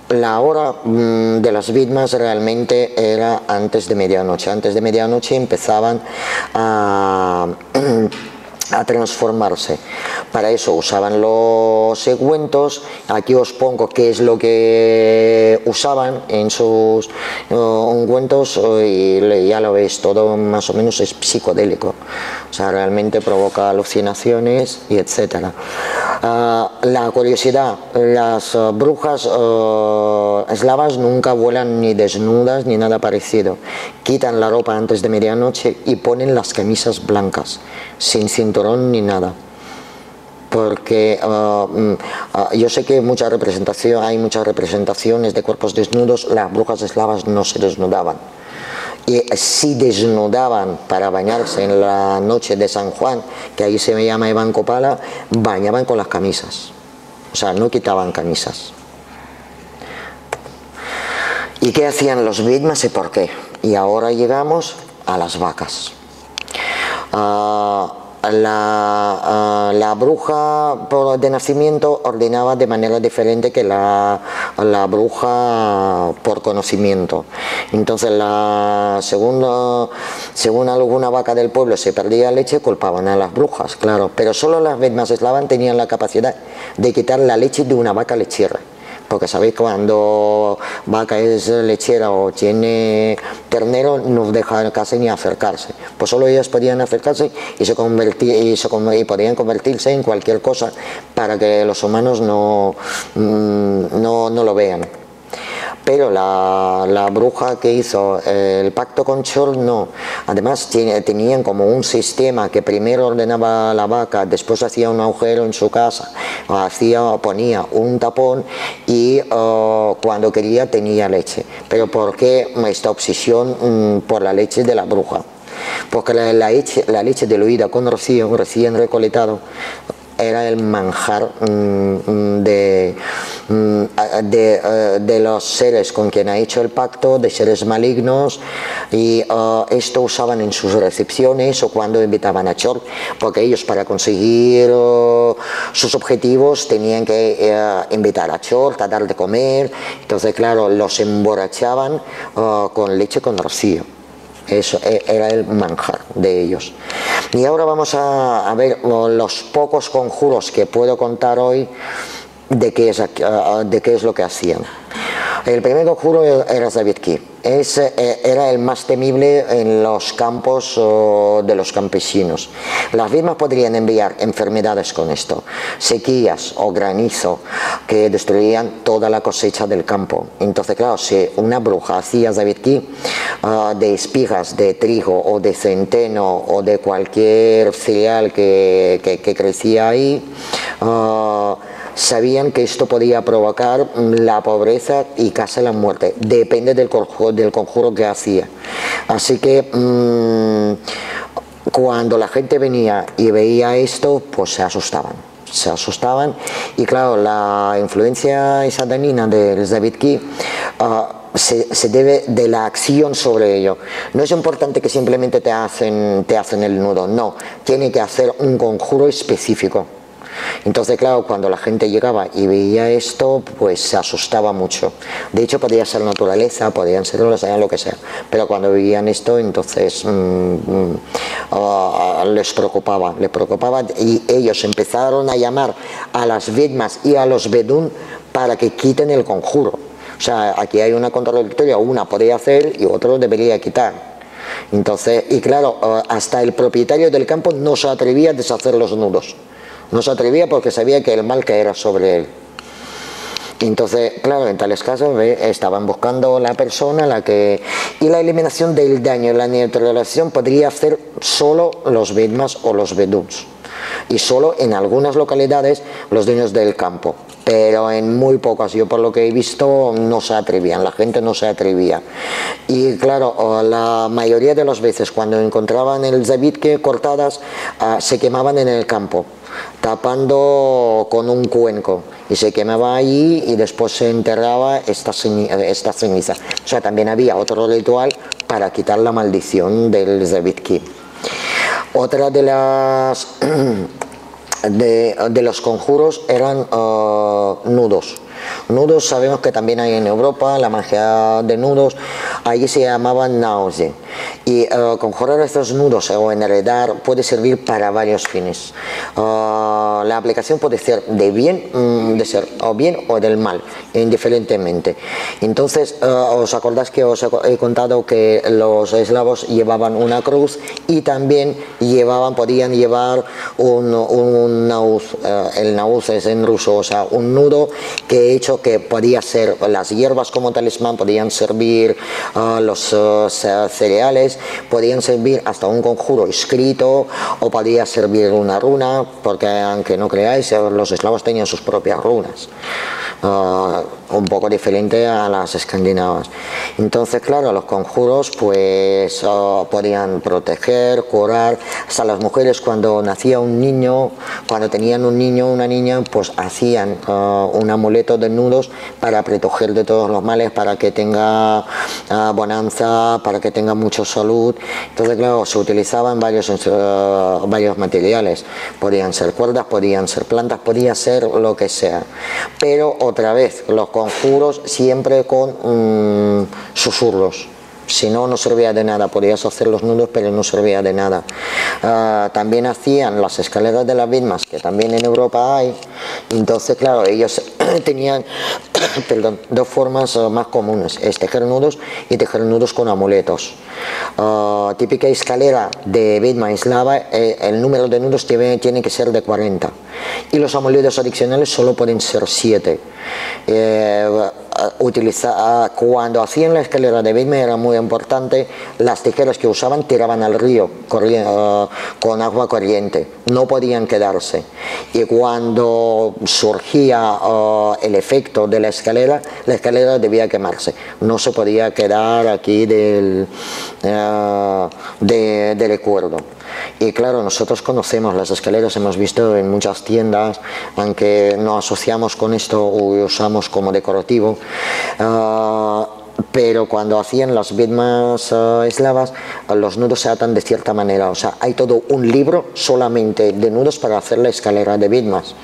La hora de las vidmas realmente era antes de medianoche. Antes de medianoche empezaban a transformarse. Para eso usaban los ungüentos. Aquí os pongo qué es lo que usaban en sus ungüentos y ya lo veis, todo más o menos es psicodélico. O sea, realmente provoca alucinaciones y etcétera. La curiosidad, las brujas eslavas nunca vuelan ni desnudas ni nada parecido. Quitan la ropa antes de medianoche y ponen las camisas blancas, sin cinturón ni nada. Porque yo sé que hay muchas representaciones de cuerpos desnudos. Las brujas eslavas no se desnudaban. Y si desnudaban para bañarse en la noche de San Juan, que ahí se llama Evancopala, bañaban con las camisas. O sea, no quitaban camisas. ¿Y qué hacían los vidmas y por qué? Y ahora llegamos a las vacas. La bruja de nacimiento ordenaba de manera diferente que la bruja por conocimiento. Entonces, según alguna vaca del pueblo se perdía leche, culpaban a las brujas, claro. Pero solo las vidmas eslavas tenían la capacidad de quitar la leche de una vaca lechera. Porque sabéis, cuando vaca es lechera o tiene ternero, no deja casi ni acercarse. Pues solo ellas podían acercarse y podían convertirse en cualquier cosa para que los humanos no lo vean. Pero la bruja que hizo el pacto con Chol no. Además tenían como un sistema que primero ordenaba la vaca, después hacía un agujero en su casa, ponía un tapón y cuando quería tenía leche. Pero ¿por qué esta obsesión por la leche de la bruja? Porque la leche diluida con rocío recién recolectado era el manjar de los seres con quien ha hecho el pacto, de seres malignos, y esto usaban en sus recepciones o cuando invitaban a Chol, porque ellos para conseguir sus objetivos tenían que invitar a Chol, a dar de comer. Entonces, claro, los emborrachaban con leche con rocío. Eso era el manjar de ellos. Y ahora vamos a ver los pocos conjuros que puedo contar hoy de qué es lo que hacían. El primer conjuro era Zabitki. Era el más temible en los campos de los campesinos. Las vidmas podrían enviar enfermedades con esto, sequías o granizo que destruían toda la cosecha del campo. Entonces, claro, si una bruja hacía Zabitki de espigas de trigo o de centeno o de cualquier cereal que crecía ahí, sabían que esto podía provocar la pobreza y casi la muerte. Depende del conjuro que hacía. Así que cuando la gente venía y veía esto, pues se asustaban. Y claro, la influencia satanina del Zabitki se debe de la acción sobre ello. No es importante que simplemente te hacen el nudo, no, tiene que hacer un conjuro específico. Entonces, claro, cuando la gente llegaba y veía esto, pues se asustaba mucho. De hecho, podía ser naturaleza, podían ser lo que sea, pero cuando veían esto, entonces les preocupaba, y ellos empezaron a llamar a las vidmas y a los bedún para que quiten el conjuro. O sea, aquí hay una contradictoria, una podía hacer y otro debería quitar. Entonces, y claro, hasta el propietario del campo no se atrevía a deshacer los nudos. No se atrevía porque sabía que el mal caía sobre él. Entonces, claro, en tales casos estaban buscando la persona y la eliminación del daño y la neutralización podría hacer solo los vidmas o los beduns. Y solo en algunas localidades los dueños del campo. Pero en muy pocas, yo por lo que he visto, no se atrevían, la gente no se atrevía. Y claro, la mayoría de las veces cuando encontraban el zabitki cortadas, se quemaban en el campo, tapando con un cuenco, y se quemaba allí y después se enterraba esta ceniza. O sea, también había otro ritual para quitar la maldición del zabitki. Otra de las de los conjuros eran nudos. Nudos sabemos que también hay en Europa, la magia de nudos, allí se llamaban nausea. Y conjurar estos nudos o enredar puede servir para varios fines. La aplicación puede ser de bien, o bien o del mal, indiferentemente. Entonces, os acordáis que os he contado que los eslavos llevaban una cruz y también podían llevar un nauz. El nauz es en ruso, o sea, un nudo que he hecho que podía ser las hierbas como talismán, podían servir los cereales, podían servir hasta un conjuro escrito o podía servir una runa, porque aunque no creáis, los eslavos tenían sus propias runas, un poco diferente a las escandinavas. Entonces, claro, los conjuros pues podían proteger, curar. Hasta las mujeres, cuando nacía un niño, cuando tenían un niño o una niña, pues hacían un amuleto de nudos para proteger de todos los males, para que tenga bonanza, para que tenga mucha salud. Entonces, claro, se utilizaban varios materiales. Podían ser cuerdas, podían ser plantas, podía ser lo que sea. Pero otra vez, los conjuros siempre con susurros. Si no, no servía de nada. Podías hacer los nudos, pero no servía de nada. También hacían las escaleras de las vidmas, que también en Europa hay. Entonces, claro, ellos tenían dos formas más comunes: es tejer nudos y tejer nudos con amuletos. Típica escalera de vidma eslava, el número de nudos tiene que ser de 40 y los amuletos adicionales solo pueden ser 7. Cuando hacían la escalera de vidma era muy importante: las tijeras que usaban tiraban al río con agua corriente, no podían quedarse. Y cuando surgía el efecto de la escalera debía quemarse, no se podía quedar aquí del recuerdo. Y claro, nosotros conocemos las escaleras, hemos visto en muchas tiendas, aunque no asociamos con esto o usamos como decorativo, pero cuando hacían las vidmas eslavas, los nudos se atan de cierta manera. O sea, hay todo un libro solamente de nudos para hacer la escalera de vidmas.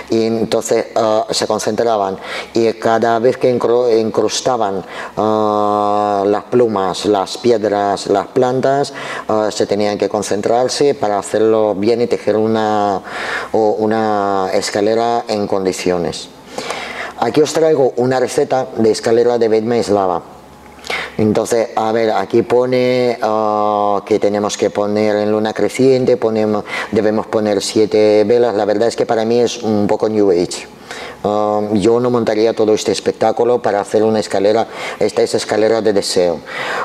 Y entonces se concentraban, y cada vez que incrustaban las plumas, las piedras, las plantas, se tenían que concentrarse para hacerlo bien y tejer una escalera en condiciones. Aquí os traigo una receta de escalera de vidma eslava. Entonces, a ver, aquí pone que tenemos que poner en luna creciente, debemos poner 7 velas. La verdad es que para mí es un poco New Age. Yo no montaría todo este espectáculo para hacer una escalera. Esta es escalera de deseo.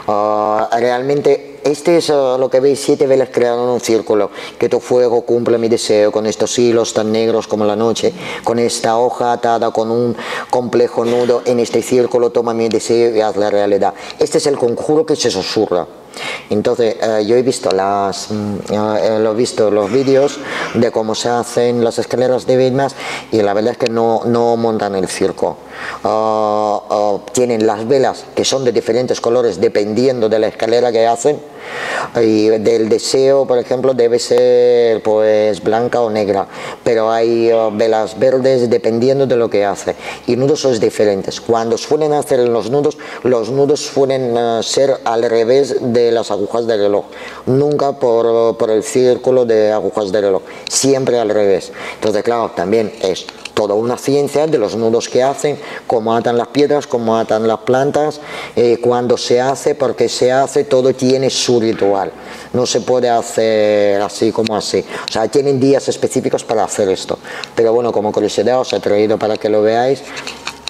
Realmente este es lo que veis: 7 velas crearon un círculo. Que tu fuego cumpla mi deseo, con estos hilos tan negros como la noche, con esta hoja atada con un complejo nudo en este círculo, toma mi deseo y haz la realidad. Este es el conjuro que se susurra. Entonces, yo he visto los vídeos de cómo se hacen las escaleras de vidmas, y la verdad es que no montan el circo. Tienen las velas que son de diferentes colores dependiendo de la escalera que hacen, y del deseo, por ejemplo, debe ser pues blanca o negra, pero hay velas verdes dependiendo de lo que hace, y nudos son diferentes. Cuando suelen hacer los nudos suelen ser al revés de las agujas del reloj, nunca por el círculo de agujas del reloj, siempre al revés. Entonces, claro, también es toda una ciencia de los nudos que hacen, cómo atan las piedras, cómo atan las plantas, cuándo se hace, por qué se hace. Todo tiene su ritual, no se puede hacer así como así. O sea, tienen días específicos para hacer esto, pero bueno, como curiosidad os he traído para que lo veáis,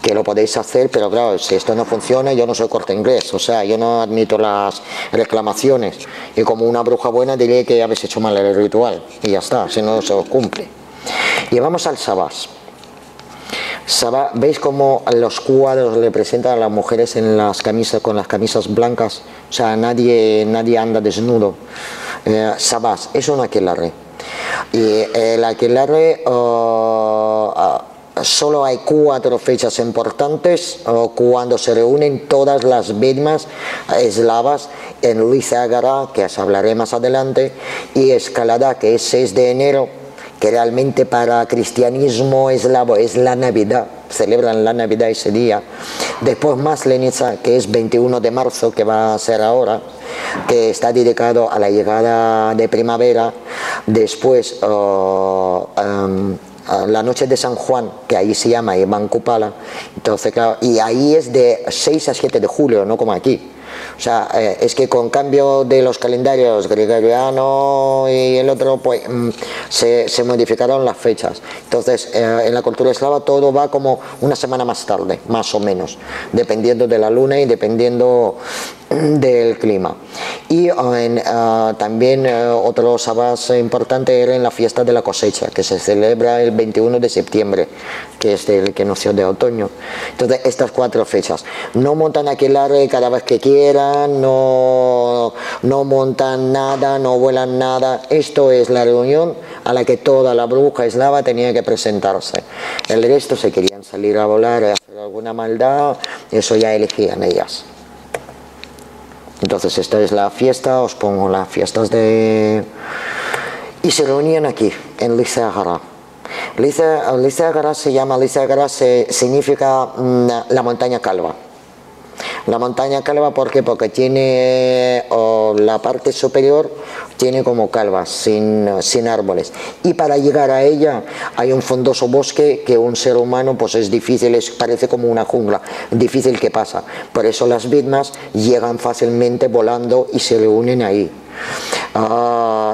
que lo podéis hacer. Pero claro, si esto no funciona, yo no soy Corte Inglés, o sea, yo no admito las reclamaciones, y como una bruja buena diré que habéis hecho mal el ritual y ya está, si no se os cumple. Y vamos al sabás. ¿Veis cómo los cuadros representan a las mujeres en las camisas, con las camisas blancas? O sea, nadie anda desnudo. Sabás es un aquelarre. Y el aquelarre solo hay 4 fechas importantes cuando se reúnen todas las vidmas eslavas en Lizágara, que os hablaré más adelante, y Escalada, que es 6 de enero, que realmente para cristianismo eslavo es la Navidad, celebran la Navidad ese día. Después Maslenica, que es 21 de marzo, que va a ser ahora, que está dedicado a la llegada de primavera. Después la noche de San Juan, que ahí se llama Iván Kupala, entonces claro, y ahí es de 6 a 7 de julio, no como aquí. O sea, es que con cambio de los calendarios gregoriano y el otro, pues se modificaron las fechas. Entonces, en la cultura eslava todo va como una semana más tarde, más o menos, dependiendo de la luna y dependiendo del clima. Y también otro sabbat importante era en la fiesta de la cosecha, que se celebra el 21 de septiembre, que es el que nació de otoño. Entonces, estas 4 fechas. No montan aquelarre cada vez que quieran, no montan nada, no vuelan nada. Esto es la reunión a la que toda la bruja eslava tenía que presentarse. El resto, se querían salir a volar, a hacer alguna maldad, eso ya elegían ellas. Entonces esta es la fiesta, os pongo las fiestas de... Y se reunían aquí, en Lizágara. Lizágara se llama, significa la montaña calva. La montaña calva, ¿por qué? Porque tiene la parte superior tiene como calva, sin árboles. Y para llegar a ella hay un frondoso bosque que un ser humano pues es difícil, parece como una jungla, difícil que pasa. Por eso las vidmas llegan fácilmente volando y se reúnen ahí.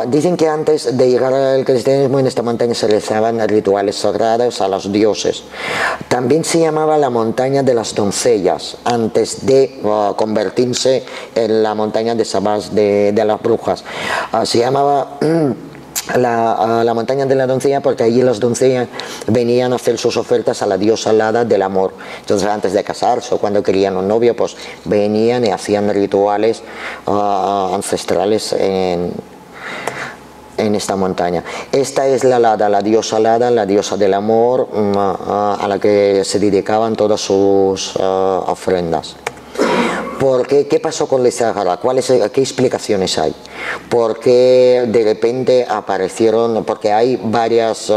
Dicen que antes de llegar al cristianismo en esta montaña se realizaban rituales sagrados a los dioses. También se llamaba la montaña de las doncellas antes de convertirse en la montaña de Sabás de las brujas. Se llamaba la montaña de la doncella porque allí las doncellas venían a hacer sus ofertas a la diosa alada del amor. Entonces antes de casarse o cuando querían un novio, pues venían y hacían rituales ancestrales en esta montaña. Esta es la alada, la diosa alada, la diosa del amor, a la que se dedicaban todas sus ofrendas. ¿Qué pasó con Lizágara? ¿Qué explicaciones hay? Porque de repente aparecieron, porque hay varias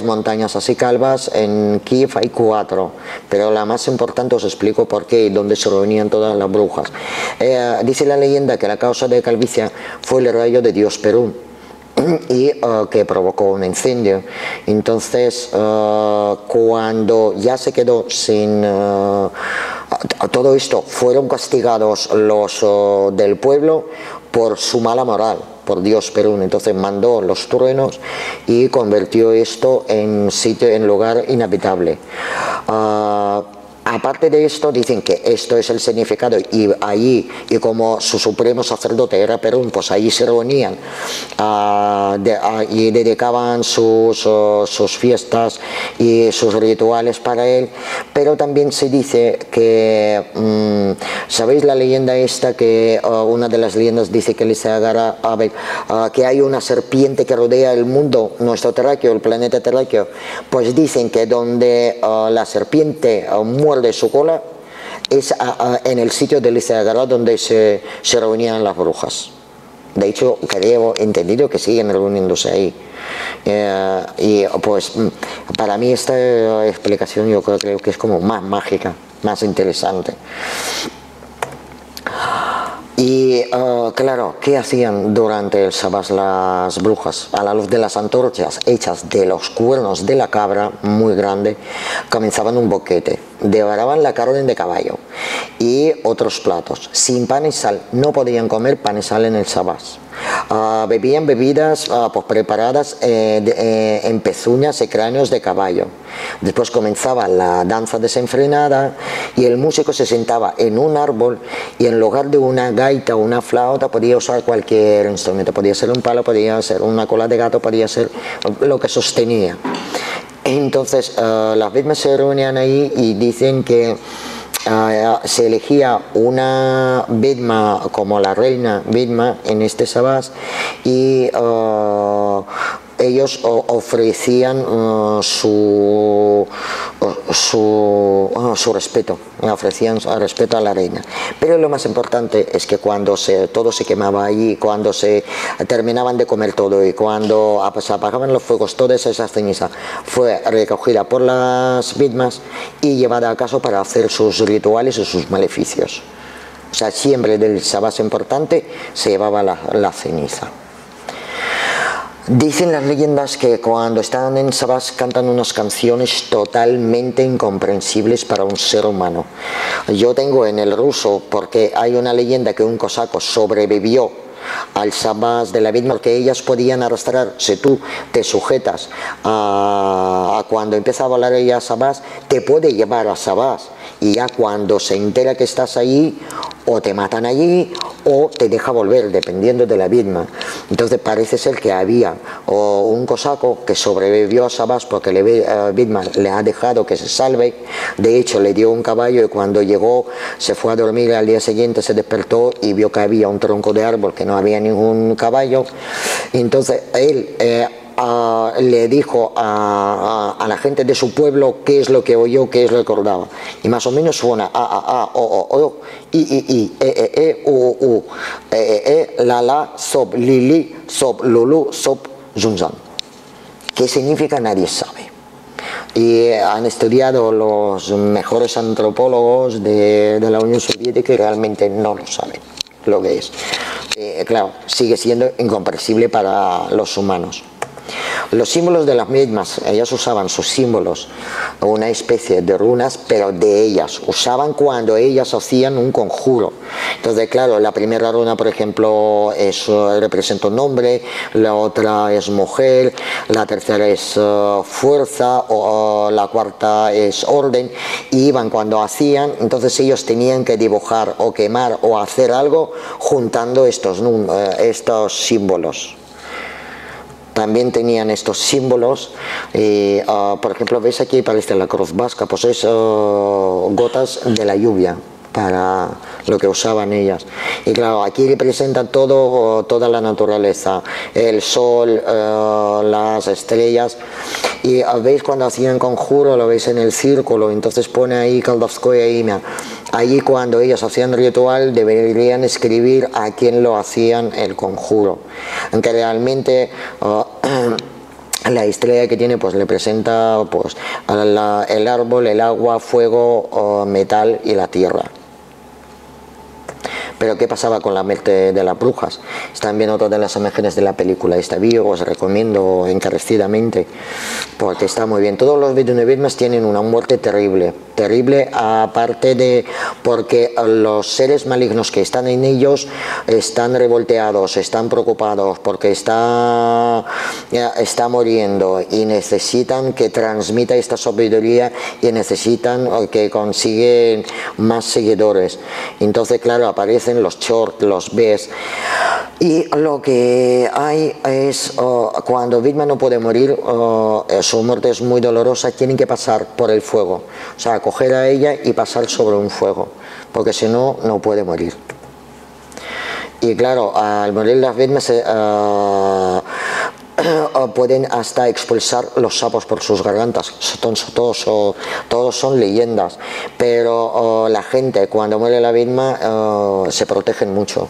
montañas así calvas, en Kiev hay 4, pero la más importante os explico por qué y dónde se reunían todas las brujas. Dice la leyenda que la causa de calvicie fue el rayo de dios Perún, y que provocó un incendio. Entonces cuando ya se quedó sin todo esto, fueron castigados los del pueblo por su mala moral, por dios Perún. Entonces mandó los truenos y convirtió esto en lugar inhabitable. Aparte de esto, dicen que esto es el significado, y allí, y como su supremo sacerdote era Perún, pues allí se reunían y dedicaban sus fiestas y sus rituales para él. Pero también se dice que, ¿sabéis la leyenda esta? Que una de las leyendas dice que Lizágara, que hay una serpiente que rodea el mundo, nuestro terráqueo, el planeta terráqueo. Pues dicen que donde la serpiente muerde su cola es en el sitio de Lizágara donde se reunían las brujas. De hecho, creo, entendido que siguen reuniéndose ahí. Y pues para mí esta explicación yo creo que es como más mágica, más interesante. Y claro, ¿qué hacían durante el sabbat las brujas? A la luz de las antorchas hechas de los cuernos de la cabra, muy grande, comenzaban un boquete. Devoraban la carne de caballo y otros platos. Sin pan y sal, no podían comer pan y sal en el sabbat. Bebían bebidas pues preparadas en pezuñas y cráneos de caballo. Después comenzaba la danza desenfrenada y el músico se sentaba en un árbol y en lugar de una gaita o una flauta podía usar cualquier instrumento. Podía ser un palo, podía ser una cola de gato, podía ser lo que sostenía. Entonces las víctimas se reunían ahí y dicen que se elegía una vidma como la reina vidma en este sabás, y ellos ofrecían su respeto, ofrecían respeto a la reina. Pero lo más importante es que cuando todo se quemaba allí, cuando se terminaban de comer todo y cuando se apagaban los fuegos, toda esa ceniza fue recogida por las vidmas y llevada a casa para hacer sus rituales y sus maleficios. O sea, siempre del sabás importante se llevaba la ceniza. Dicen las leyendas que cuando están en sabás cantan unas canciones totalmente incomprensibles para un ser humano. Yo tengo en el ruso, porque hay una leyenda que un cosaco sobrevivió al sabás de la vidma, porque ellas podían arrastrar, si tú te sujetas a cuando empieza a volar ella a sabás, te puede llevar a sabás, y ya cuando se entera que estás allí, o te matan allí o te deja volver, dependiendo de la vidma. Entonces parece ser que había un cosaco que sobrevivió a sabás porque la vidma le ha dejado que se salve. De hecho le dio un caballo y cuando llegó se fue a dormir, al día siguiente se despertó y vio que había un tronco de árbol, que no había ningún caballo. Entonces él le dijo a la gente de su pueblo qué es lo que oyó, qué es lo que recordaba, y más o menos suena a, o, i, u, la, sob, li, sob, lulu, sob, zunzan. ¿Qué significa? Nadie sabe. Y han estudiado los mejores antropólogos de la Unión Soviética y realmente no lo saben lo que es. Claro, sigue siendo incomprensible para los humanos. Los símbolos de las mismas, ellas usaban sus símbolos, una especie de runas, pero de ellas, usaban cuando ellas hacían un conjuro. Entonces, claro, la primera runa, por ejemplo, representa un hombre, la otra es mujer, la tercera es fuerza, o la cuarta es orden, y iban cuando hacían, entonces ellos tenían que dibujar o quemar o hacer algo juntando estos símbolos. También tenían estos símbolos, por ejemplo, veis aquí parece la cruz vasca, pues es gotas de la lluvia para lo que usaban ellas. Y claro, aquí representan toda la naturaleza, el sol, las estrellas. Y veis cuando hacían conjuro, lo veis en el círculo, entonces pone ahí Kaldovskoya Imya. Allí cuando ellos hacían ritual deberían escribir a quién lo hacían el conjuro, aunque realmente la estrella que tiene pues le presenta pues el árbol, el agua, fuego, metal y la tierra. Pero ¿qué pasaba con la muerte de las brujas? Están viendo todas las imágenes de la película esta vídeo, os recomiendo encarecidamente porque está muy bien. Todos los vidmas tienen una muerte terrible, aparte de porque los seres malignos que están en ellos están revolteados, están preocupados porque está muriendo y necesitan que transmita esta sabiduría y necesitan que consiguen más seguidores. Entonces, claro, aparecen los shorts, los ves, y lo que hay es cuando Vidma no puede morir, su muerte es muy dolorosa, tienen que pasar por el fuego, o sea, coger a ella y pasar sobre un fuego, porque si no, no puede morir. Y claro, al morir las Vidmas pueden hasta expulsar los sapos por sus gargantas. Todos son leyendas, pero la gente cuando muere la vidma se protegen mucho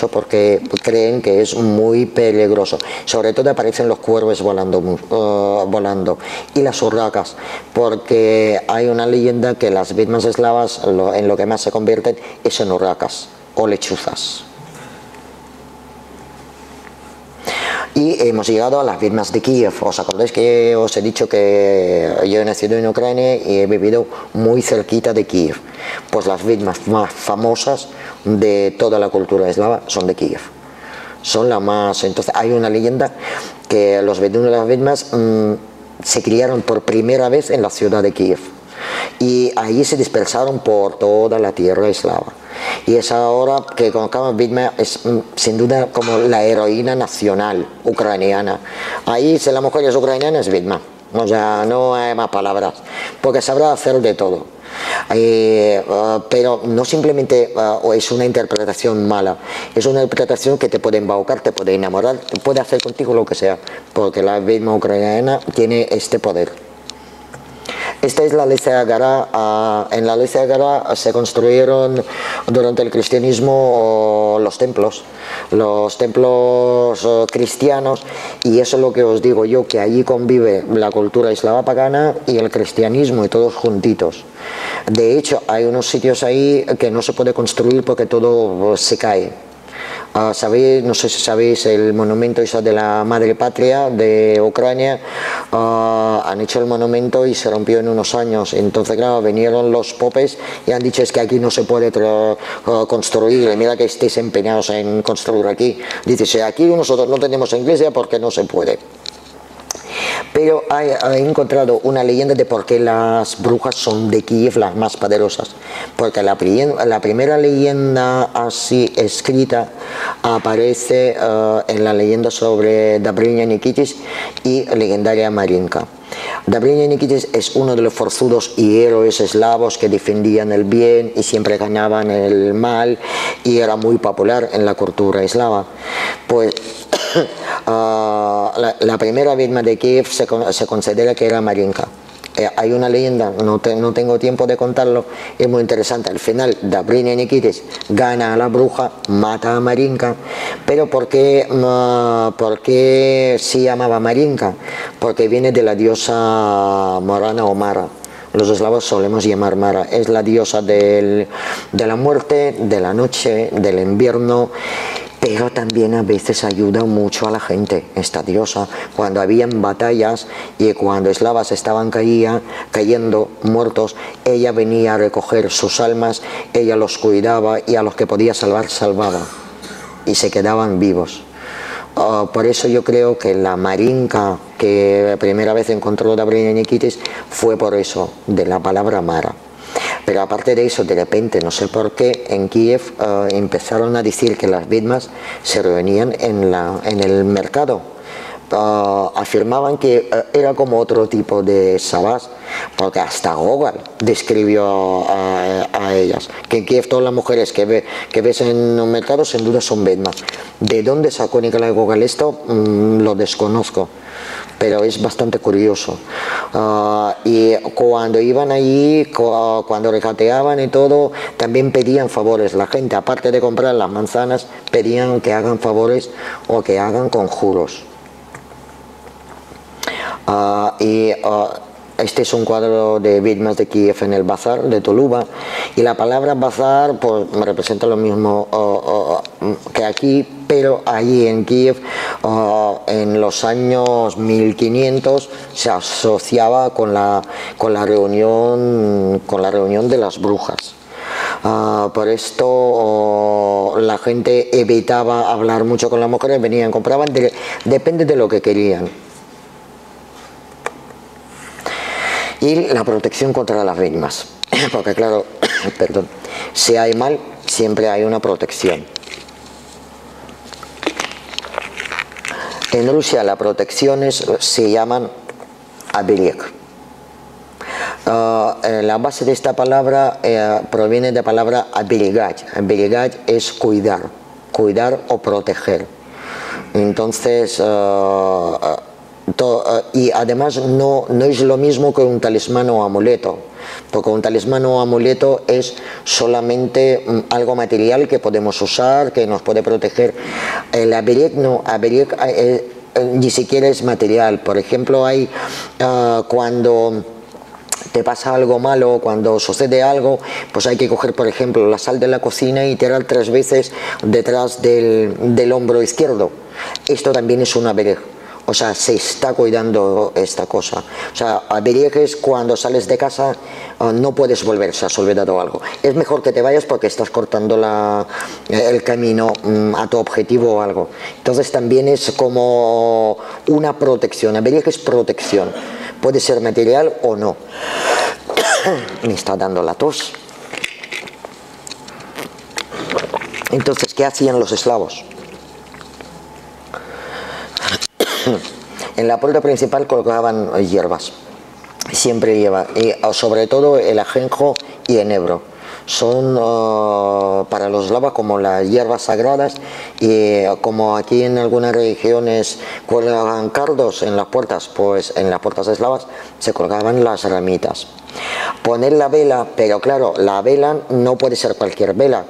porque creen que es muy peligroso. Sobre todo aparecen los cuervos volando y las urracas, porque hay una leyenda que las vidmas eslavas en lo que más se convierten es en urracas o lechuzas. Y hemos llegado a las vidmas de Kiev. ¿Os acordáis que os he dicho que yo he nacido en Ucrania y he vivido muy cerquita de Kiev? Pues las vidmas más famosas de toda la cultura eslava son de Kiev. Son las más. Entonces hay una leyenda que los beduinos de las vidmas se criaron por primera vez en la ciudad de Kiev. Y allí se dispersaron por toda la tierra eslava. Y es ahora que con cada vidma es sin duda como la heroína nacional ucraniana. Ahí si la mujer es ucraniana es vidma, o sea, no hay más palabras, porque sabrá hacer de todo. Pero no simplemente es una interpretación mala, es una interpretación que te puede embaucar, te puede enamorar, puede hacer contigo lo que sea, porque la vedma ucraniana tiene este poder. Esta es la Ley de Agara. En la Ley de Agara se construyeron durante el cristianismo los templos cristianos, y eso es lo que os digo yo, que allí convive la cultura eslava pagana y el cristianismo, y todos juntitos. De hecho, hay unos sitios ahí que no se puede construir porque todo se cae. ¿Sabéis? No sé si sabéis el monumento ese de la Madre Patria de Ucrania. Han hecho el monumento y se rompió en unos años. Entonces, claro, vinieron los popes y han dicho: es que aquí no se puede construir. Mira que estéis empeñados en construir aquí. Dice: aquí nosotros no tenemos iglesia porque no se puede. Pero he encontrado una leyenda de por qué las brujas son de Kiev las más poderosas. Porque la primera leyenda así escrita aparece en la leyenda sobre Dobrynya Nikitis y legendaria Marinka. Dobrynya Nikitis es uno de los forzudos y héroes eslavos que defendían el bien y siempre ganaban el mal, y era muy popular en la cultura eslava. Pues la primera vedma de Kiev se considera que era Marinka. Hay una leyenda, no tengo tiempo de contarlo, es muy interesante. Al final, Dobrynya Nikitis gana a la bruja, mata a Marinka. Pero ¿por qué se llamaba Marinka? Porque viene de la diosa morana o Mara. Los eslavos solemos llamar Mara. Es la diosa de la muerte, de la noche, del invierno. Pero también a veces ayuda mucho a la gente, esta diosa. Cuando habían batallas y cuando eslavas estaban cayendo muertos, ella venía a recoger sus almas, ella los cuidaba y a los que podía salvar, salvaba. Y se quedaban vivos. Por eso yo creo que la Marinka que la primera vez encontró Dobrynya Nikitis fue por eso, de la palabra Mara. Pero aparte de eso, de repente, no sé por qué, en Kiev empezaron a decir que las vedmas se reunían en el mercado. Afirmaban que era como otro tipo de sabás, porque hasta Gogol describió a ellas, que en Kiev todas las mujeres que ves en un mercado sin duda son vedmas. ¿De dónde sacó Nikolai Gogol esto? Lo desconozco, pero es bastante curioso. Y cuando iban allí, cuando regateaban y todo, también pedían favores. La gente, aparte de comprar las manzanas, pedían que hagan favores o que hagan conjuros. Este es un cuadro de vedmas de Kiev en el bazar de Tuluba, y la palabra bazar pues representa lo mismo que aquí, pero allí en Kiev en los años 1500 se asociaba con la reunión de las brujas. Por esto la gente evitaba hablar mucho con las mujeres, venían, compraban, depende de lo que querían. Y la protección contra las vedmas, porque claro, perdón, si hay mal, siempre hay una protección. En Rusia las protecciones se llaman abeleg. La base de esta palabra proviene de la palabra abelegать. Abelegать es cuidar o proteger. Entonces, y además no es lo mismo que un talismán o amuleto, porque un talismán o amuleto es solamente algo material que podemos usar, que nos puede proteger. El abeleg no, abeleg ni siquiera es material. Por ejemplo, hay cuando te pasa algo malo, cuando sucede algo, pues hay que coger, por ejemplo, la sal de la cocina y tirar 3 veces detrás del hombro izquierdo. Esto también es un abeleg. O sea, se está cuidando esta cosa. O sea, abeleg es cuando sales de casa, no puedes volver, se has olvidado algo. Es mejor que te vayas porque estás cortando el camino a tu objetivo o algo. Entonces también es como una protección. Abeleg es protección. Puede ser material o no. Me está dando la tos. Entonces, ¿qué hacían los eslavos? En la puerta principal colocaban hierbas. siempre lleva, y sobre todo el ajenjo y enebro. Son para los eslavos como las hierbas sagradas, y como aquí en algunas religiones cuelgan cardos en las puertas, pues en las puertas eslavas se colgaban las ramitas. Poner la vela, pero claro, la vela no puede ser cualquier vela,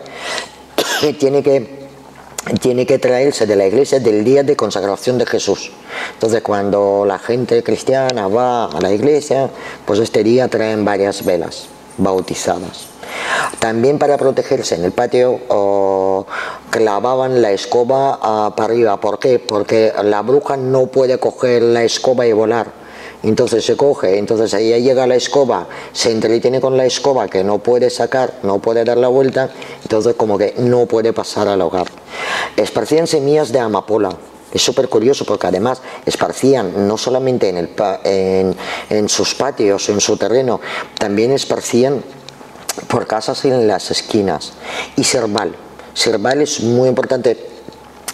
tiene que traerse de la iglesia del día de consagración de Jesús. Entonces cuando la gente cristiana va a la iglesia, pues este día traen varias velas bautizadas. También para protegerse en el patio clavaban la escoba para arriba. ¿Por qué? Porque la bruja no puede coger la escoba y volar. Entonces se coge, entonces ahí llega la escoba, se entretiene con la escoba que no puede sacar, no puede dar la vuelta, entonces como que no puede pasar al hogar. Esparcían semillas de amapola. Es súper curioso porque además esparcían no solamente en sus patios, en su terreno, también esparcían por casas y en las esquinas. Y serbal. Serbal es muy importante.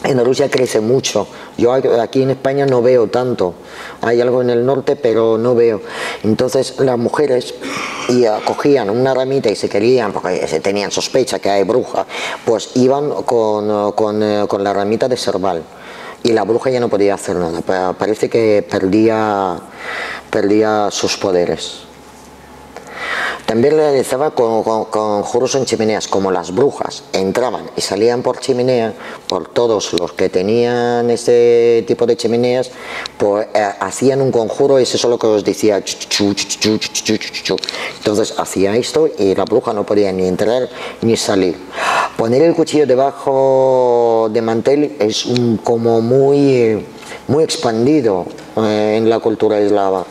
En Rusia crece mucho. Yo aquí en España no veo tanto. Hay algo en el norte, pero no veo. Entonces las mujeres cogían una ramita y se querían, porque se tenían sospecha que hay bruja, pues iban con la ramita de serbal. Y la bruja ya no podía hacer nada. Parece que perdía sus poderes. También realizaba conjuros en chimeneas. Como las brujas entraban y salían por chimenea, por todos los que tenían ese tipo de chimeneas, pues hacían un conjuro, y eso es lo que os decía. Entonces hacía esto y la bruja no podía ni entrar ni salir. Poner el cuchillo debajo de mantel es como muy expandido en la cultura eslava.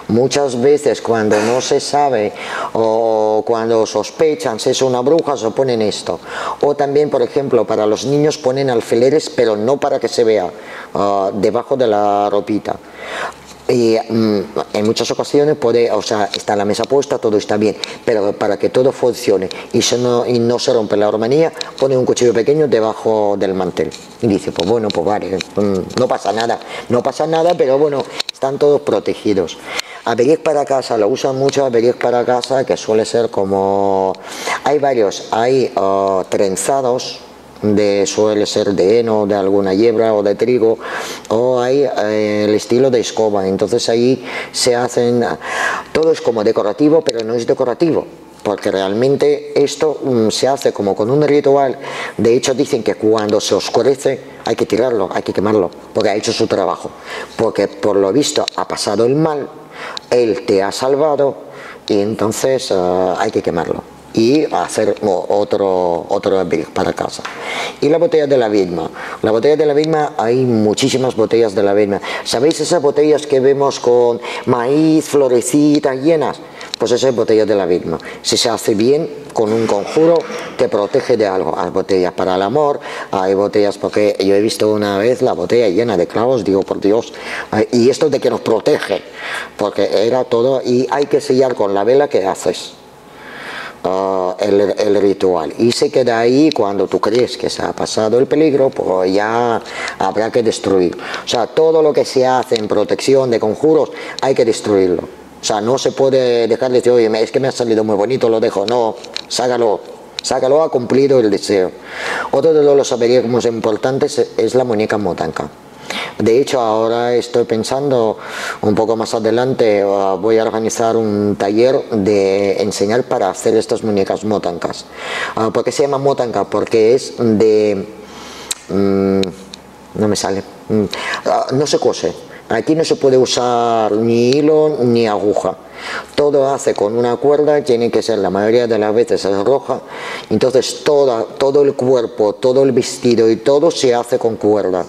Muchas veces cuando no se sabe o cuando sospechan si es una bruja, se ponen esto. O también, por ejemplo, para los niños ponen alfileres, pero no para que se vea, debajo de la ropita. Y en muchas ocasiones está la mesa puesta, todo está bien, pero para que todo funcione y no se rompe la hormanía, pone un cuchillo pequeño debajo del mantel. Y dice, pues bueno, pues vale, no pasa nada, pero bueno, están todos protegidos. Averigues para casa, lo usan mucho, averigues para casa, que suele ser como... Hay varios, hay trenzados, suele ser de heno, de alguna yebra o de trigo, o hay el estilo de escoba. Entonces ahí se hacen, todo es como decorativo, pero no es decorativo, porque realmente esto se hace como con un ritual. De hecho dicen que cuando se oscurece hay que tirarlo, hay que quemarlo, porque ha hecho su trabajo, porque por lo visto ha pasado el mal, él te ha salvado, y entonces hay que quemarlo y hacer otro para casa. Y la botella de la Vidma, hay muchísimas botellas de la Vidma. ¿Sabéis esas botellas que vemos con maíz, florecitas llenas? Pues esa es botella de la Vidma. Si se hace bien, con un conjuro, te protege de algo. Hay botellas para el amor, hay botellas, porque yo he visto una vez la botella llena de clavos, digo, por Dios, y esto de que nos protege, porque era todo, y hay que sellar con la vela que haces. El ritual, y se queda ahí. Cuando tú crees que se ha pasado el peligro, pues ya habrá que destruir. O sea, todo lo que se hace en protección de conjuros hay que destruirlo. O sea, no se puede dejar de decir, oye, es que me ha salido muy bonito, lo dejo. No, sácalo, ha cumplido el deseo. Otro de los averiguos importantes es la muñeca motanka. De hecho, ahora estoy pensando, un poco más adelante voy a organizar un taller de enseñar para hacer estas muñecas motankas. ¿Por qué se llama motanka? Porque es de... no me sale. No se cose. Aquí no se puede usar ni hilo ni aguja. Todo hace con una cuerda, tiene que ser, la mayoría de las veces es roja. Entonces todo el cuerpo, todo el vestido y todo se hace con cuerda.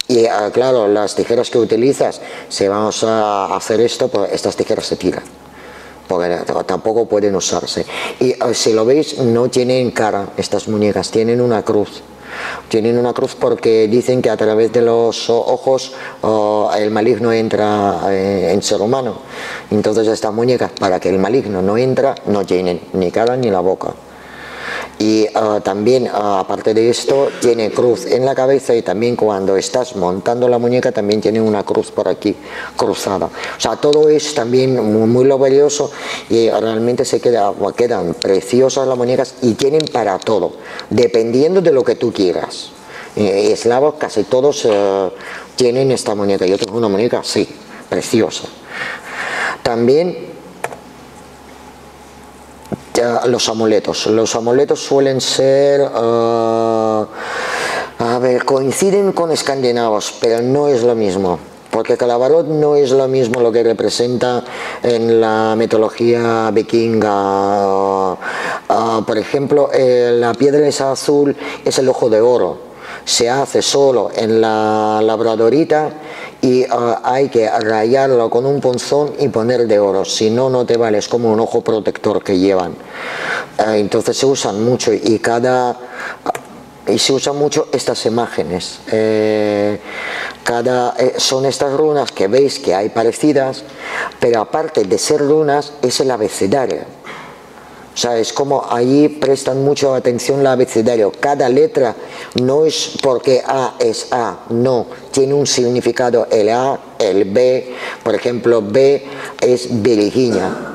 Y claro, las tijeras que utilizas, si vamos a hacer esto, pues estas tijeras se tiran, porque tampoco pueden usarse. Y si lo veis, no tienen cara estas muñecas, tienen una cruz. Tienen una cruz porque dicen que a través de los ojos el maligno entra en ser humano. Entonces estas muñecas, para que el maligno no entra, no tienen ni cara ni la boca. Y también, aparte de esto, tiene cruz en la cabeza, y también cuando estás montando la muñeca también tiene una cruz por aquí cruzada. O sea, todo es también muy laborioso, y realmente quedan preciosas las muñecas, y tienen para todo, dependiendo de lo que tú quieras. Eslavos casi todos tienen esta muñeca. Yo tengo una muñeca así, preciosa. También los amuletos. Los amuletos suelen ser, a ver, coinciden con escandinavos, pero no es lo mismo. Porque Calavarot no es lo mismo lo que representa en la mitología vikinga. Por ejemplo, la piedra esa azul es el ojo de oro. Se hace solo en la labradorita, y hay que rayarlo con un punzón y poner de oro, si no, no te vale, es como un ojo protector que llevan. Entonces se usan mucho, y se usan mucho estas imágenes. Son estas runas que veis que hay parecidas, pero aparte de ser runas, es el abecedario. O sea, es como allí prestan mucha atención al abecedario. Cada letra no es porque A es A, no, tiene un significado. El A, el B, por ejemplo, B es Berigina.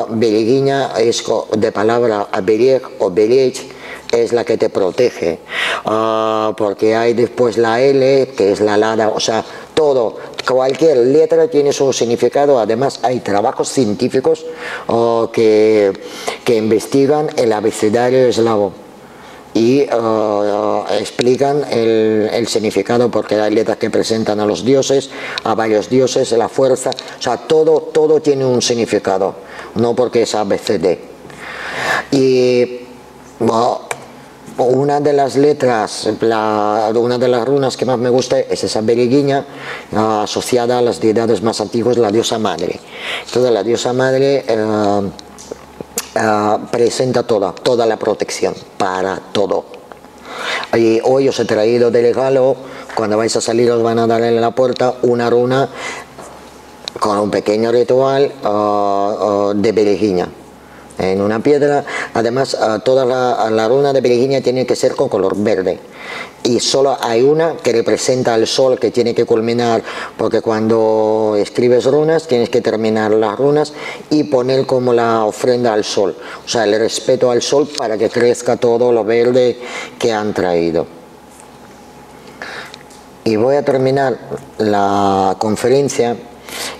Berigina es de palabra Aberieg o Bereg, es la que te protege. Porque hay después la L, que es la lada, o sea, todo. Cualquier letra tiene su significado. Además hay trabajos científicos que investigan el abecedario eslavo y explican el significado, porque hay letras que presentan a los dioses, a varios dioses, la fuerza, o sea, todo tiene un significado, no porque es ABCD. Y una de las letras, una de las runas que más me gusta es esa Beriguiña, asociada a las deidades más antiguas, la diosa madre. Entonces la diosa madre presenta toda la protección, para todo. Y hoy os he traído de regalo, cuando vais a salir os van a dar en la puerta una runa con un pequeño ritual de Beriguiña en una piedra. Además, toda la runa de Beriguiña tiene que ser con color verde, y solo hay una que representa al sol, que tiene que culminar, porque cuando escribes runas tienes que terminar las runas y poner como la ofrenda al sol, o sea, el respeto al sol, para que crezca todo lo verde que han traído. Y voy a terminar la conferencia.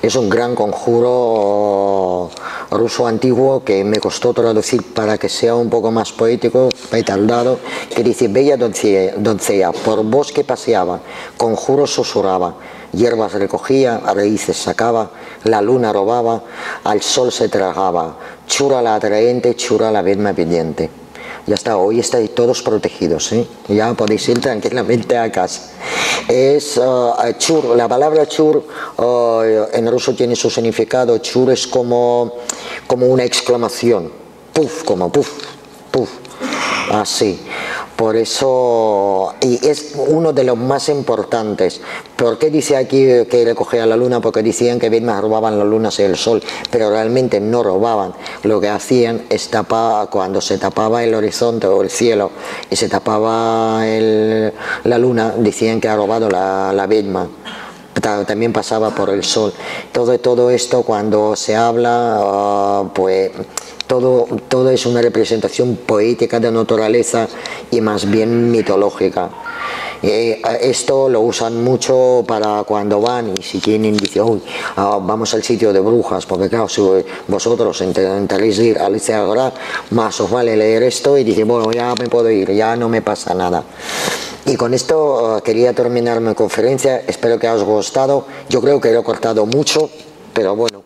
Es un gran conjuro ruso antiguo que me costó traducir para que sea un poco más poético, petardado, que dice: bella doncella, por bosque paseaba, conjuros susurraba, hierbas recogía, raíces sacaba, la luna robaba, al sol se tragaba, chura la atraente, chura la vedma pidiente. Ya está, hoy estáis todos protegidos, ¿eh? Ya podéis ir tranquilamente a casa. Es chur, la palabra chur en ruso tiene su significado. Chur es como una exclamación, puf, como puf, puf, así. Por eso, y es uno de los más importantes. ¿Por qué dice aquí que recogía la luna? Porque decían que Vedmas robaban las lunas y el sol, pero realmente no robaban. Lo que hacían es tapar, cuando se tapaba el horizonte o el cielo y se tapaba la luna, decían que ha robado la Vedma. También pasaba por el sol. Todo esto, cuando se habla, pues todo es una representación poética de naturaleza y más bien mitológica. Esto lo usan mucho para cuando van, y si tienen, dicen: uy, vamos al sitio de brujas, porque claro, si vosotros intentáis ir al Agora, más os vale leer esto y dicen: bueno, ya me puedo ir, ya no me pasa nada. Y con esto quería terminar mi conferencia. Espero que os haya gustado. Yo creo que lo he cortado mucho, pero bueno.